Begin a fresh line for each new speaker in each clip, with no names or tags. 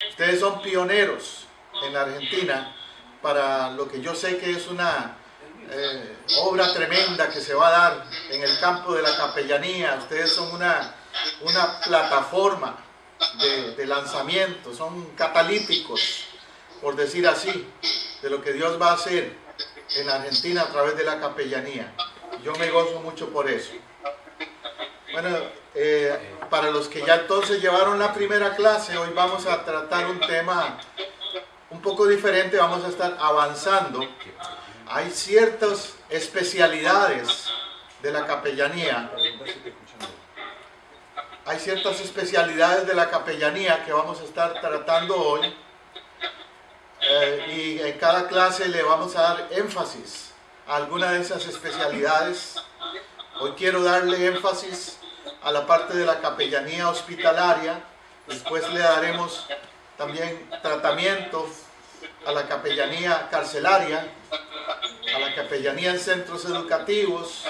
Ustedes son pioneros en la Argentina para lo que yo sé que es una obra tremenda que se va a dar en el campo de la capellanía. Ustedes son una plataforma de lanzamiento, son catalíticos, por decir así, de lo que Dios va a hacer en Argentina a través de la capellanía. Yo me gozo mucho por eso. Bueno, para los que ya entonces llevaron la primera clase, hoy vamos a tratar un tema un poco diferente, vamos a estar avanzando. Hay ciertas especialidades de la capellanía. Hay ciertas especialidades de la capellanía que vamos a estar tratando hoy. Y en cada clase le vamos a dar énfasis a alguna de esas especialidades. Hoy quiero darle énfasis a la parte de la capellanía hospitalaria. Después le daremos también tratamiento a la capellanía carcelaria, a la capellanía en centros educativos,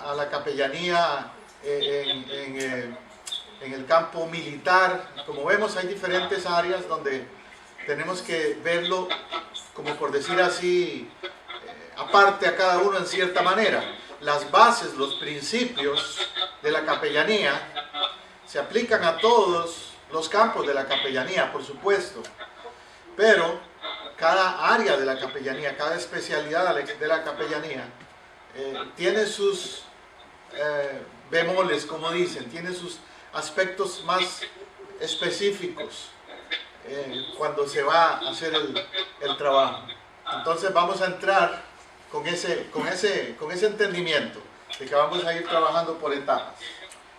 a la capellanía en el campo militar. Como vemos, hay diferentes áreas donde tenemos que verlo, como por decir así, aparte a cada uno en cierta manera. Las bases, los principios de la capellanía se aplican a todos los campos de la capellanía, por supuesto, pero cada área de la capellanía, cada especialidad de la capellanía tiene sus bemoles, como dicen, tiene sus aspectos más específicos cuando se va a hacer el trabajo. Entonces vamos a entrar con ese entendimiento de que vamos a ir trabajando por etapas.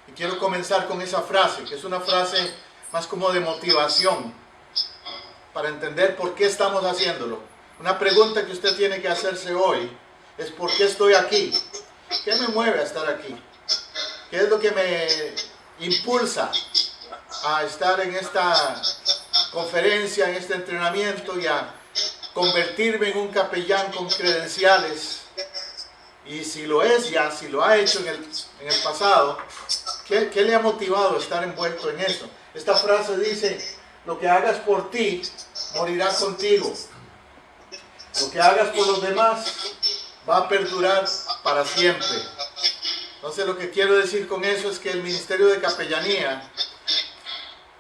Y quiero comenzar con esa frase, que es una frase más como de motivación, para entender por qué estamos haciéndolo. Una pregunta que usted tiene que hacerse hoy es: ¿por qué estoy aquí? ¿Qué me mueve a estar aquí? ¿Qué es lo que me impulsa a estar en esta conferencia, en este entrenamiento y a convertirme en un capellán con credenciales? Y si lo es ya, si lo ha hecho en el pasado, ¿qué le ha motivado a estar envuelto en eso? Esta frase dice: lo que hagas por ti, morirá contigo. Lo que hagas por los demás va a perdurar para siempre. Entonces, lo que quiero decir con eso es que el ministerio de capellanía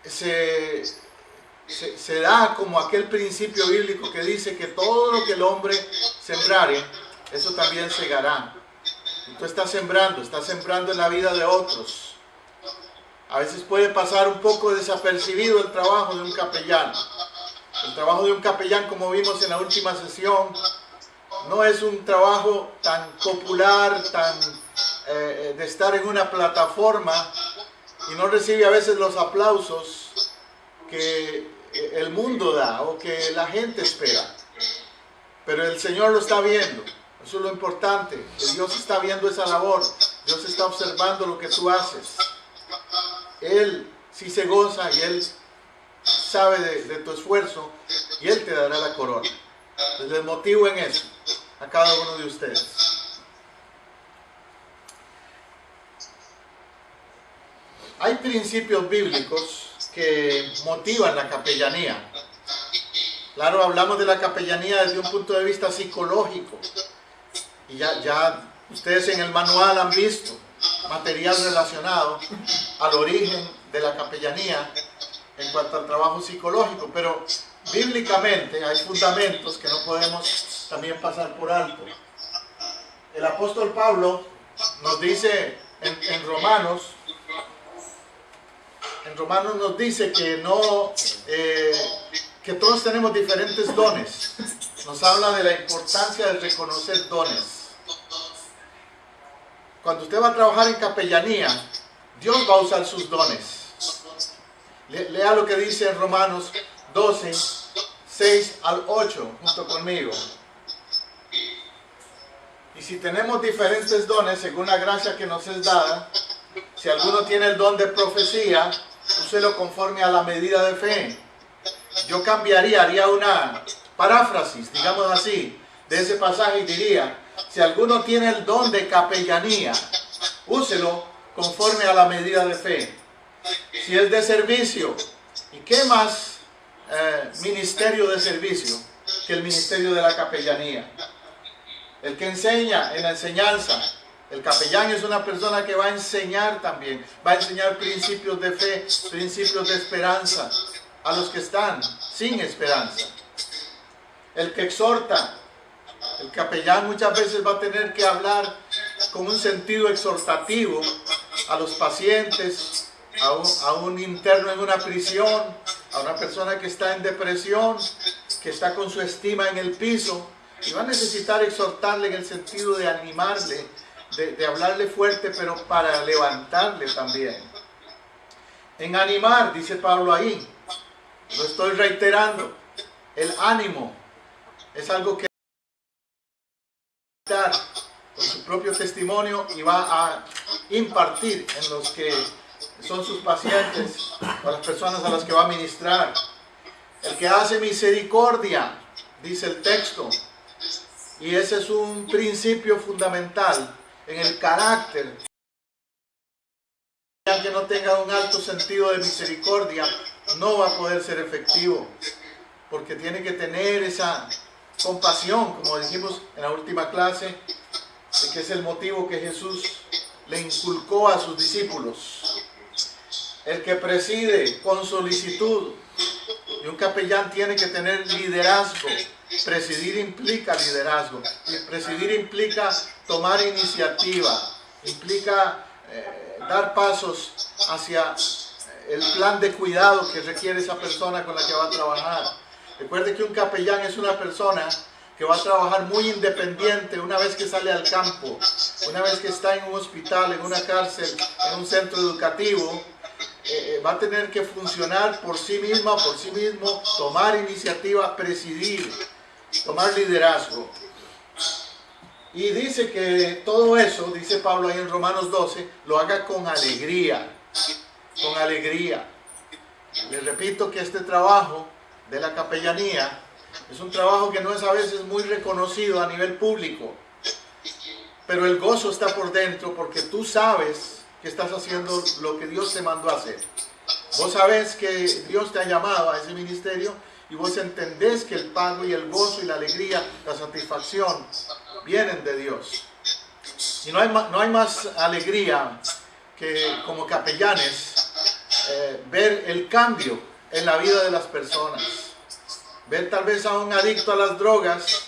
se da como aquel principio bíblico que dice que todo lo que el hombre sembrare, eso también segará. Y tú estás sembrando en la vida de otros. A veces puede pasar un poco desapercibido el trabajo de un capellán. El trabajo de un capellán, como vimos en la última sesión, no es un trabajo tan popular, de estar en una plataforma, y no recibe a veces los aplausos que el mundo da o que la gente espera. Pero el Señor lo está viendo. Eso es lo importante. Dios está viendo esa labor. Dios está observando lo que tú haces. Él sí se goza y Él sabe de tu esfuerzo y Él te dará la corona. Entonces les motivo en eso a cada uno de ustedes. Hay principios bíblicos que motivan la capellanía. Claro, hablamos de la capellanía desde un punto de vista psicológico. Y ya ustedes en el manual han visto material relacionado al origen de la capellanía en cuanto al trabajo psicológico, pero bíblicamente hay fundamentos que no podemos también pasar por alto. El apóstol Pablo nos dice en Romanos nos dice que que todos tenemos diferentes dones. Nos habla de la importancia de reconocer dones. Cuando usted va a trabajar en capellanía, Dios va a usar sus dones. Lea lo que dice en Romanos 12, 6 al 8, junto conmigo. Y si tenemos diferentes dones, según la gracia que nos es dada, si alguno tiene el don de profecía, úselo conforme a la medida de fe. Yo haría una paráfrasis, digamos así, de ese pasaje y diría: si alguno tiene el don de capellanía, úselo conforme a la medida de fe. Si es de servicio ¿Y qué más ministerio de servicio que el ministerio de la capellanía? El que enseña en la enseñanza. El capellán es una persona que va a enseñar también, va a enseñar principios de fe, principios de esperanza a los que están sin esperanza. El que exhorta, el capellán muchas veces va a tener que hablar con un sentido exhortativo a los pacientes, a un interno en una prisión, a una persona que está en depresión, que está con su estima en el piso, y va a necesitar exhortarle en el sentido de animarle, de hablarle fuerte, pero para levantarle también. En animar, dice Pablo ahí, lo estoy reiterando, el ánimo es algo que va a dar con su propio testimonio y va a impartir en los que son sus pacientes o las personas a las que va a ministrar. El que hace misericordia, dice el texto, y ese es un principio fundamental en el carácter. Que no tenga un alto sentido de misericordia no va a poder ser efectivo, porque tiene que tener esa compasión, como dijimos en la última clase, de que es el motivo que Jesús le inculcó a sus discípulos. El que preside con solicitud, y un capellán tiene que tener liderazgo. Presidir implica liderazgo, y presidir implica tomar iniciativa, implica dar pasos hacia el plan de cuidado que requiere esa persona con la que va a trabajar. Recuerde que un capellán es una persona que va a trabajar muy independiente una vez que sale al campo, una vez que está en un hospital, en una cárcel, en un centro educativo. Va a tener que funcionar por sí misma, por sí mismo, tomar iniciativa, presidir, tomar liderazgo. Y dice que todo eso, dice Pablo ahí en Romanos 12, lo haga con alegría, con alegría. Les repito que este trabajo de la capellanía es un trabajo que no es a veces muy reconocido a nivel público, pero el gozo está por dentro porque tú sabes que estás haciendo lo que Dios te mandó a hacer. Vos sabés que Dios te ha llamado a ese ministerio y vos entendés que el pago y el gozo y la alegría, la satisfacción vienen de Dios. Y no hay más alegría que como capellanes ver el cambio en la vida de las personas. Ver tal vez a un adicto a las drogas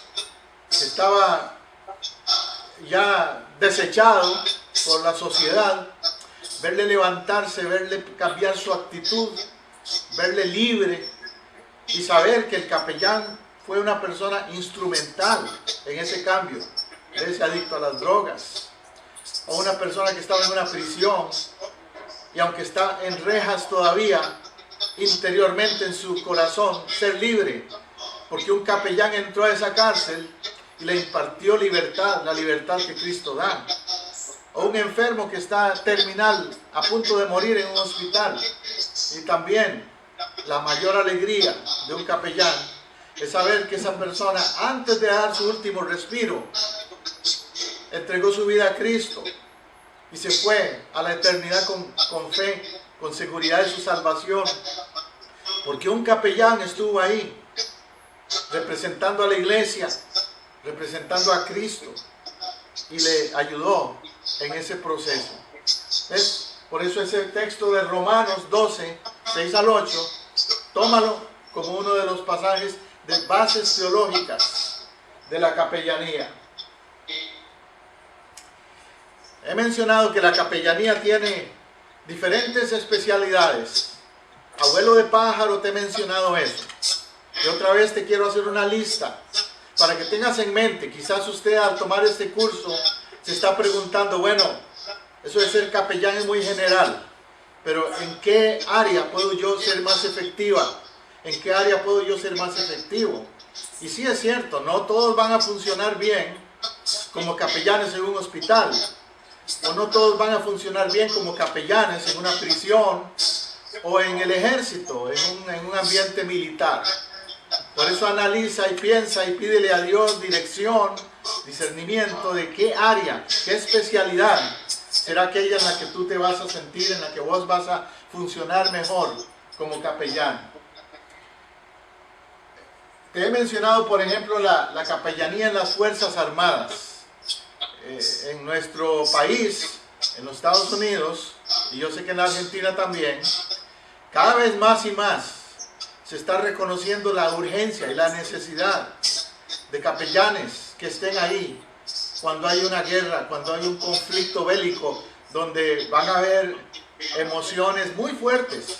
que estaba ya desechado por la sociedad, verle levantarse, verle cambiar su actitud, verle libre y saber que el capellán fue una persona instrumental en ese cambio de ese adicto a las drogas, o una persona que estaba en una prisión y aunque está en rejas todavía, interiormente en su corazón, ser libre, porque un capellán entró a esa cárcel y le impartió libertad, la libertad que Cristo da. O un enfermo que está terminal, a punto de morir en un hospital. Y también la mayor alegría de un capellán es saber que esa persona, antes de dar su último respiro, entregó su vida a Cristo y se fue a la eternidad con fe, con seguridad de su salvación. Porque un capellán estuvo ahí, representando a la iglesia, representando a Cristo, y le ayudó en ese proceso. ¿Ves? Por eso ese texto de Romanos 12, 6 al 8, tómalo como uno de los pasajes de bases teológicas de la capellanía. He mencionado que la capellanía tiene diferentes especialidades. Abuelo de pájaro, te he mencionado eso. Y otra vez te quiero hacer una lista para que tengas en mente. Quizás usted al tomar este curso se está preguntando, bueno, eso de ser capellán es muy general, pero ¿en qué área puedo yo ser más efectiva? ¿En qué área puedo yo ser más efectivo? Y sí es cierto, no todos van a funcionar bien como capellanes en un hospital, o no todos van a funcionar bien como capellanes en una prisión o en el ejército, en un ambiente militar. Por eso analiza y piensa y pídele a Dios dirección, discernimiento de qué área, qué especialidad será aquella en la que tú te vas a sentir, en la que vos vas a funcionar mejor como capellán. Te he mencionado, por ejemplo, la capellanía en las Fuerzas Armadas. En nuestro país, en los Estados Unidos, y yo sé que en la Argentina también, cada vez más y más se está reconociendo la urgencia y la necesidad de capellanes que estén ahí cuando hay una guerra, cuando hay un conflicto bélico, donde van a haber emociones muy fuertes,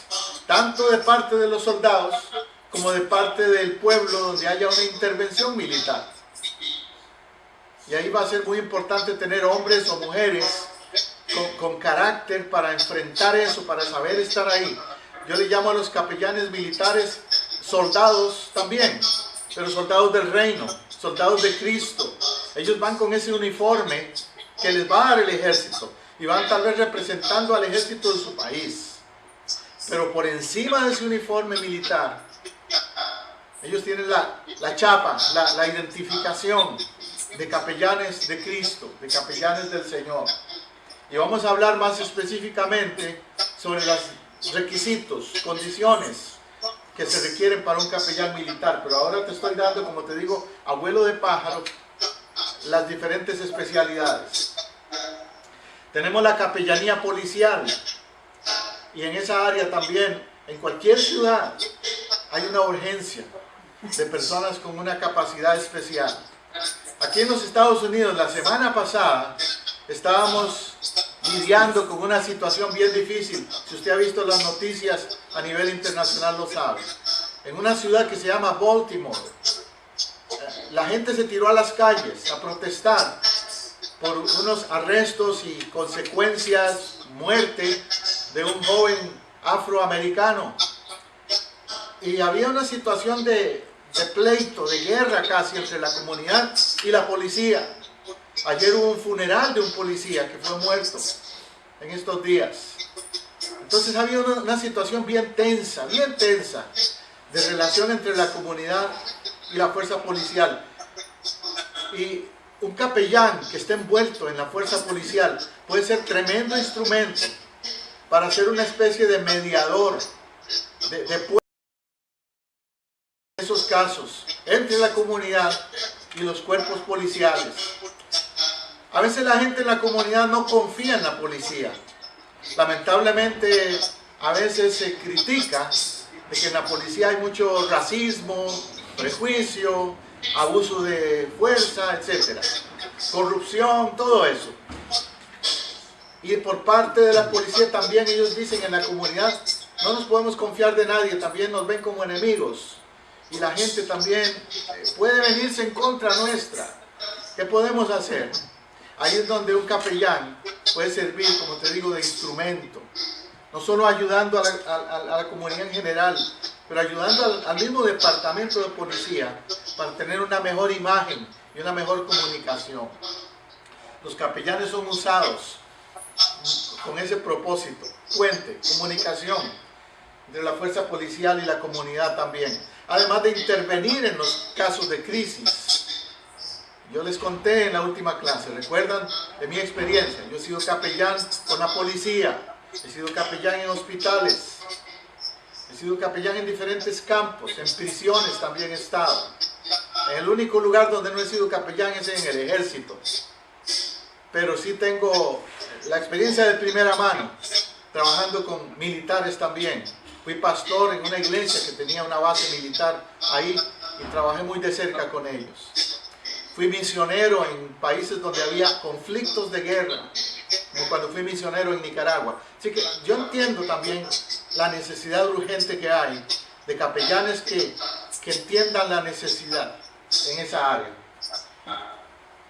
tanto de parte de los soldados como de parte del pueblo, donde haya una intervención militar. Y ahí va a ser muy importante tener hombres o mujeres con carácter para enfrentar eso, para saber estar ahí. Yo le llamo a los capellanes militares soldados también, pero soldados del reino, soldados de Cristo. Ellos van con ese uniforme que les va a dar el ejército y van tal vez representando al ejército de su país. Pero por encima de ese uniforme militar, ellos tienen la chapa, la identificación de capellanes de Cristo, de capellanes del Señor. Y vamos a hablar más específicamente sobre los requisitos, condiciones que se requieren para un capellán militar. Pero ahora te estoy dando, como te digo, a vuelo de pájaro, las diferentes especialidades. Tenemos la capellanía policial. Y en esa área también, en cualquier ciudad, hay una urgencia de personas con una capacidad especial. Aquí en los Estados Unidos, la semana pasada, estábamos lidiando con una situación bien difícil. Si usted ha visto las noticias a nivel internacional, lo sabe. En una ciudad que se llama Baltimore, la gente se tiró a las calles a protestar por unos arrestos y consecuencias, muerte de un joven afroamericano. Y había una situación de pleito, de guerra casi entre la comunidad y la policía. Ayer hubo un funeral de un policía que fue muerto en estos días. Entonces había una situación bien tensa de relación entre la comunidad y la fuerza policial. Y un capellán que esté envuelto en la fuerza policial puede ser tremendo instrumento para ser una especie de mediador de esos casos entre la comunidad y los cuerpos policiales. A veces la gente en la comunidad no confía en la policía. Lamentablemente a veces se critica de que en la policía hay mucho racismo, prejuicio, abuso de fuerza, etc. Corrupción, todo eso. Y por parte de la policía también ellos dicen en la comunidad, no nos podemos confiar de nadie, también nos ven como enemigos. Y la gente también puede venirse en contra nuestra. ¿Qué podemos hacer? Ahí es donde un capellán puede servir, como te digo, de instrumento. No solo ayudando a la comunidad en general, pero ayudando al mismo departamento de policía para tener una mejor imagen y una mejor comunicación. Los capellanes son usados con ese propósito. Puente, comunicación entre la fuerza policial y la comunidad también. Además de intervenir en los casos de crisis. Yo les conté en la última clase, ¿recuerdan de mi experiencia? Yo he sido capellán con la policía, he sido capellán en hospitales, he sido capellán en diferentes campos, en prisiones también he estado. En el único lugar donde no he sido capellán es en el ejército. Pero sí tengo la experiencia de primera mano, trabajando con militares también. Fui pastor en una iglesia que tenía una base militar ahí y trabajé muy de cerca con ellos. Fui misionero en países donde había conflictos de guerra, como cuando fui misionero en Nicaragua. Así que yo entiendo también la necesidad urgente que hay de capellanes que entiendan la necesidad en esa área.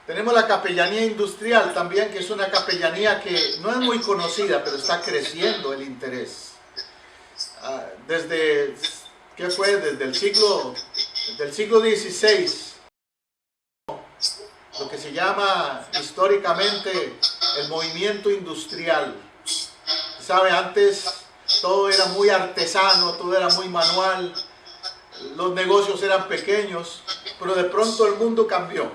Tenemos la capellanía industrial también, que es una capellanía que no es muy conocida, pero está creciendo el interés. Desde el siglo XVI, lo que se llama históricamente el movimiento industrial. ¿Sabe? Antes todo era muy artesano, todo era muy manual, los negocios eran pequeños, pero de pronto el mundo cambió.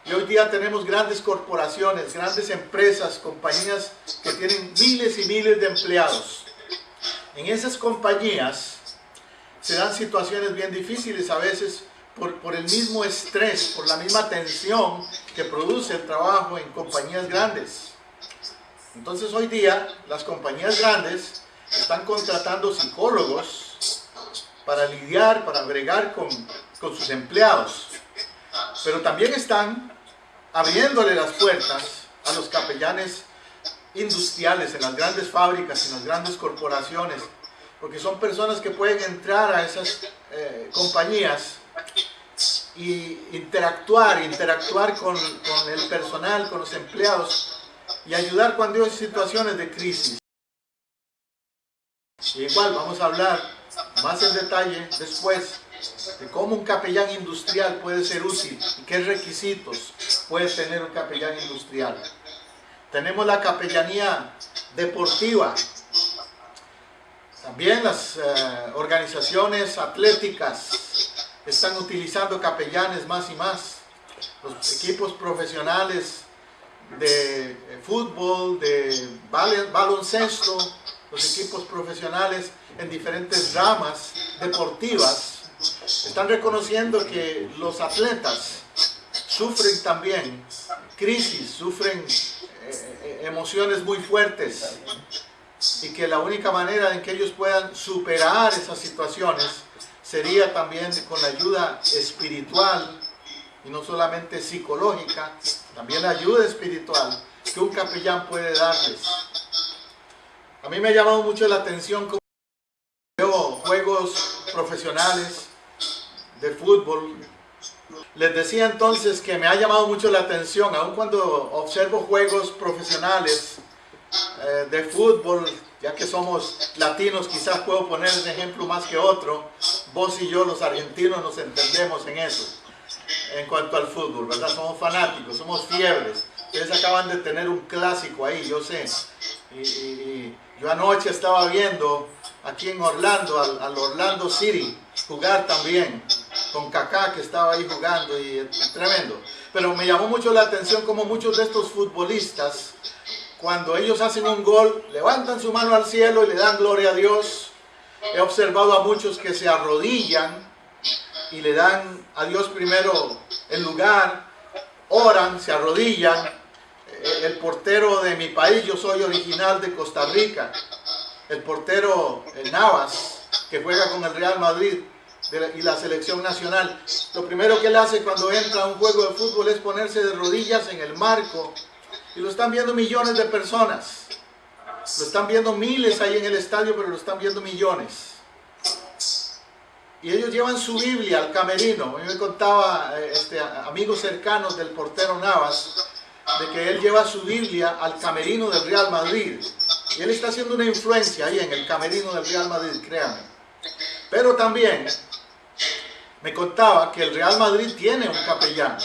Y hoy día tenemos grandes corporaciones, grandes empresas, compañías que tienen miles y miles de empleados. En esas compañías se dan situaciones bien difíciles a veces por el mismo estrés, por la misma tensión que produce el trabajo en compañías grandes. Entonces hoy día las compañías grandes están contratando psicólogos para lidiar, para bregar con sus empleados. Pero también están abriéndole las puertas a los capellanes industriales en las grandes fábricas, en las grandes corporaciones, porque son personas que pueden entrar a esas compañías y interactuar con el personal, con los empleados y ayudar cuando hay situaciones de crisis. Y igual vamos a hablar más en detalle después de cómo un capellán industrial puede ser útil y qué requisitos puede tener un capellán industrial. Tenemos la capellanía deportiva. También las organizaciones atléticas están utilizando capellanes más y más. Los equipos profesionales de fútbol, de baloncesto, los equipos profesionales en diferentes ramas deportivas están reconociendo que los atletas sufren también crisis, sufren emociones muy fuertes y que la única manera en que ellos puedan superar esas situaciones sería también con la ayuda espiritual y no solamente psicológica, también la ayuda espiritual que un capellán puede darles. A mí me ha llamado mucho la atención como veo juegos profesionales de fútbol. Les decía entonces que me ha llamado mucho la atención, aun cuando observo juegos profesionales de fútbol, ya que somos latinos, quizás puedo poner un ejemplo más que otro. Vos y yo, los argentinos, nos entendemos en eso, en cuanto al fútbol, ¿verdad? Somos fanáticos, somos fiebres. Ustedes acaban de tener un clásico ahí, yo sé. Y yo anoche estaba viendo aquí en Orlando, al Orlando City, jugar también, con Kaká que estaba ahí jugando, y tremendo. Pero me llamó mucho la atención como muchos de estos futbolistas, cuando ellos hacen un gol, levantan su mano al cielo y le dan gloria a Dios. He observado a muchos que se arrodillan y le dan a Dios primero el lugar, oran, se arrodillan. El portero de mi país, yo soy original de Costa Rica, el portero Navas, que juega con el Real Madrid y la selección nacional, lo primero que él hace cuando entra a un juego de fútbol es ponerse de rodillas en el marco, y lo están viendo millones de personas, lo están viendo miles ahí en el estadio, pero lo están viendo millones. Y ellos llevan su Biblia al camerino. A mí me contaba amigos cercanos del portero Navas, de que él lleva su Biblia al camerino del Real Madrid. Y él está haciendo una influencia ahí en el camerino del Real Madrid, créanme. Pero también me contaba que el Real Madrid tiene un capellán.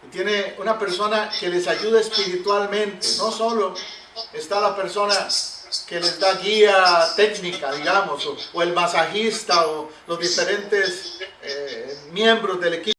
Y tiene una persona que les ayuda espiritualmente. No solo está la persona que les da guía técnica, digamos, o el masajista, o los diferentes miembros del equipo.